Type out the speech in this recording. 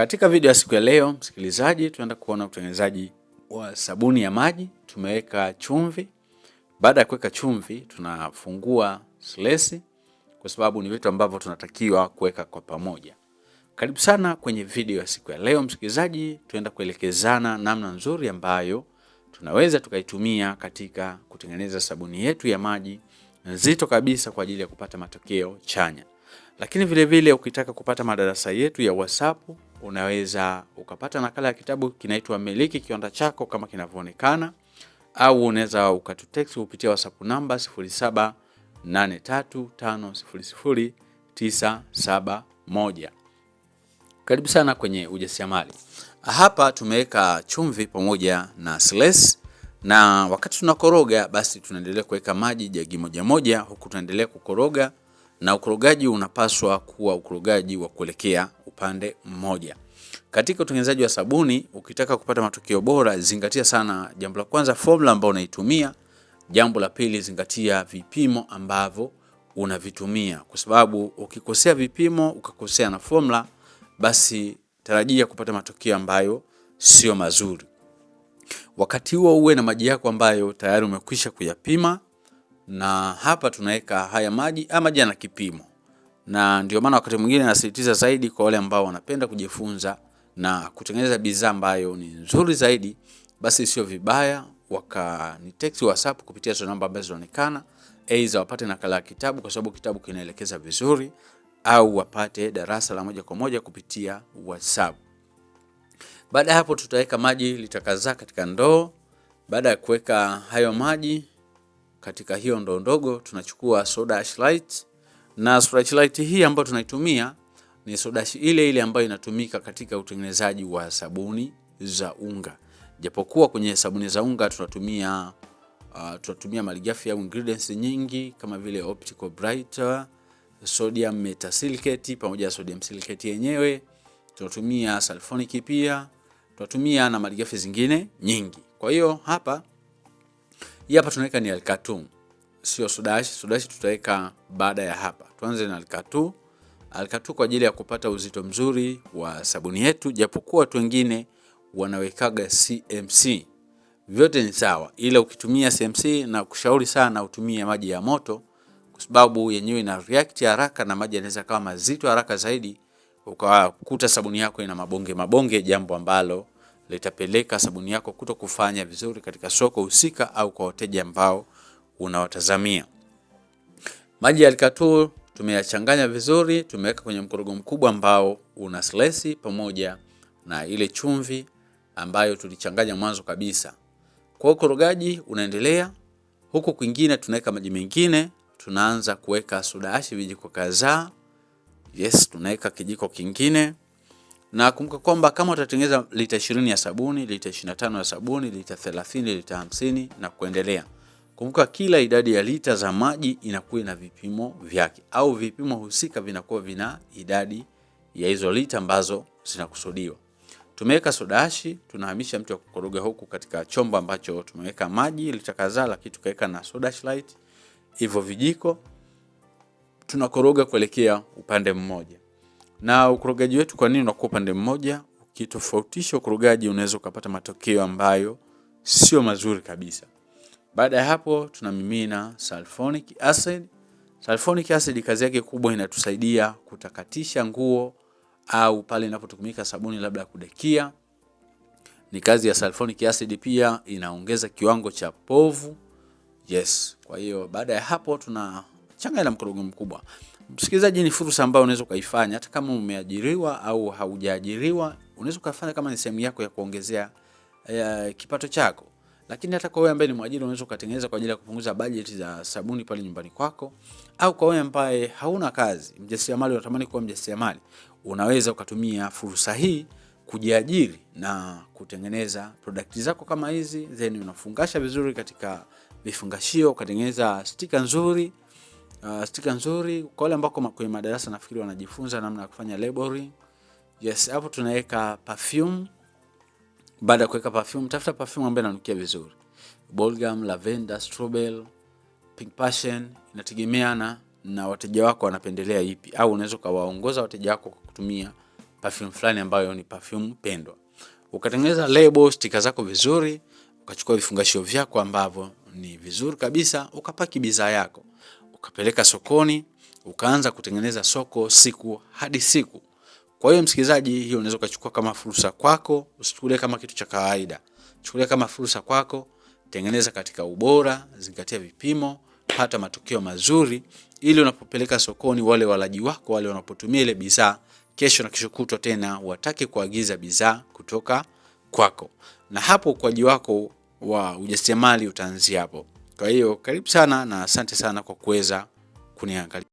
Katika video ya siku ya leo, msikilizaji, tunaenda kuona utengenezaji wa sabuni ya maji. Tumeweka chumvi. Baada ya kuweka chumvi, tunafungua silesi kwa sababu ni vitu ambavyo tunatakiwa kuweka kwa pamoja. Karibu sana kwenye video ya siku ya leo, msikilizaji. Tunaenda kuelekezana namna nzuri ambayo tunaweza tukaitumia katika kutengeneza sabuni yetu ya maji nzito kabisa kwa ajili ya kupata matokeo chanya. Lakini vile vile ukitaka kupata madarasa yetu ya WhatsApp, unaweza ukapata nakala ya kitabu kinaitwa Miliki Kiwanda Chako kama kinavyoonekana, au unaweza ukatutext kupitia WhatsApp namba 0783500971. Karibu sana kwenye ujasiriamali. Hapa tumeweka chumvi pamoja na silesi, na wakati tunakoroga basi tunaendelea kuweka maji jagi moja moja, huku tunaendelea kukoroga, na ukorogaji unapaswa kuwa ukorogaji wa kuelekea upande mmoja. Katika utengenezaji wa sabuni, ukitaka kupata matokeo bora, zingatia sana jambo la kwanza formula ambayo unaitumia. Jambo la pili, zingatia vipimo ambavyo unavitumia, kwa sababu ukikosea vipimo ukakosea na formula, basi tarajia kupata matokeo ambayo sio mazuri. Wakati huo uwe na maji yako ambayo tayari umekwisha kuyapima, na hapa tunaweka haya maji yana kipimo. Na ndio maana wakati mwingine nasisitiza zaidi kwa wale ambao wanapenda kujifunza na kutengeneza bidhaa ambayo ni nzuri zaidi, basi sio vibaya wakanitext WhatsApp kupitia hizo namba ambazo zinaonekana, aidha wapate nakala ya kitabu kwa sababu kitabu kinaelekeza vizuri, au wapate darasa la moja kwa moja kupitia WhatsApp. Baada hapo tutaweka maji litakazaa katika ndoo. Baada ya kuweka hayo maji katika hiyo ndoo ndogo, tunachukua soda ash light, na soda ash light hii ambayo tunaitumia ni soda ash ile ambayo inatumika katika utengenezaji wa sabuni za unga. Japokuwa kwenye sabuni za unga tunatumia malighafi au ingredients nyingi kama vile optical brighter, sodium metasilicate pamoja na sodium silicate yenyewe, tunatumia sulfonic pia, tunatumia na malighafi zingine nyingi. Kwa hiyo hapa tunaweka ni alkatu, sio soda ash. Soda ash tutaweka baada ya hapa. Tuanze na alkatu. Alkatu kwa ajili ya kupata uzito mzuri wa sabuni yetu, japokuwa watu wengine wanawekaga CMC. Vyote ni sawa, ila ukitumia CMC na kushauri sana utumie maji ya moto, kwa sababu yenyewe ina react haraka na maji yanaweza kama mazito haraka zaidi, ukakuta sabuni yako ina mabonge, jambo ambalo litapeleka sabuni yako kutokufanya vizuri katika soko husika au kwa wateja ambao unawatazamia. Maji ya alkatu tumeyachanganya vizuri, tumeweka kwenye mkorogo mkubwa ambao una silesi pamoja na ile chumvi ambayo tulichanganya mwanzo kabisa. Kwa ukorogaji unaendelea, huku kwingine tunaweka maji mengine. Tunaanza kuweka soda ash vijiko kadhaa. Yes, tunaweka kijiko kingine. Na kumbuka kwamba kama utatengeneza lita 20 ya sabuni, lita 25 ya sabuni, lita 30, lita 50 na kuendelea, kumbuka kila idadi ya lita za maji inakuwa na vipimo vyake, au vipimo husika vinakuwa vina idadi ya hizo lita ambazo zinakusudiwa. Tumeweka soda ash, tunahamisha mtu wa kukoroga huku katika chombo ambacho tumeweka maji litakazaa, lakini tukaweka na soda ash light. Hivyo vijiko tunakoroga kuelekea upande mmoja. Na ukorogaji wetu kwa nini unakuwa upande mmoja? Ukitofautisha ukorogaji unaweza kupata matokeo ambayo sio mazuri kabisa. Baada ya hapo tunamimina sulfonic acid. Sulfonic acid kazi yake kubwa inatusaidia kutakatisha nguo, au pale inapotumika sabuni labda kudekia. Ni kazi ya sulfonic acid, pia inaongeza kiwango cha povu. Yes, kwa hiyo baada ya hapo tunachanganya na mkorogo mkubwa. Msikilizaji, ni fursa ambayo unaweza kuifanya hata kama umeajiriwa au haujaajiriwa. Unaweza kufanya kama ni sehemu yako ya kuongezea kipato chako. Lakini hata kwa wewe ambaye ni mwajiri, unaweza kutengeneza kwa ajili ya kupunguza budget za sabuni pale nyumbani kwako. Au kwa wewe ambaye hauna kazi, mjasiriamali, unatamani kuwa mjasiriamali, unaweza ukatumia fursa hii kujiajiri na kutengeneza product zako kama hizi, then unafungasha vizuri katika vifungashio, ukatengeneza sticker nzuri. Sticker nzuri kwa wale ambao kwenye madarasa nafikiri wanajifunza namna ya kufanya labeling. Yes, hapo tunaweka perfume. Baada ya kuweka perfume, tafuta perfume ambayo inanukia vizuri. Bubblegum, lavender, strawberry, pink passion, inategemeana na wateja wako wanapendelea ipi, au unaweza kuwaongoza wateja wako kwa kutumia perfume fulani ambayo ni perfume pendwa. Ukatengeneza label, stika zako vizuri, ukachukua vifungashio vyako ambavyo ni vizuri kabisa, ukapaki bidhaa yako, ukapeleka sokoni, ukaanza kutengeneza soko siku hadi siku. Kwa hiyo msikilizaji, hiyo unaweza kuchukua kama fursa kwako, usichukulie kama kitu cha kawaida. Chukulia kama fursa kwako, tengeneza katika ubora, zingatia vipimo, pata matokeo mazuri, ili unapopeleka sokoni wale walaji wako wale wanapotumia ile bidhaa kesho na kesho kutwa tena watake kuagiza bidhaa kutoka kwako. Na hapo ukuaji wako wa ujasiriamali utaanzia hapo. Kwa hiyo karibu sana na asante sana kwa kuweza kuniangalia.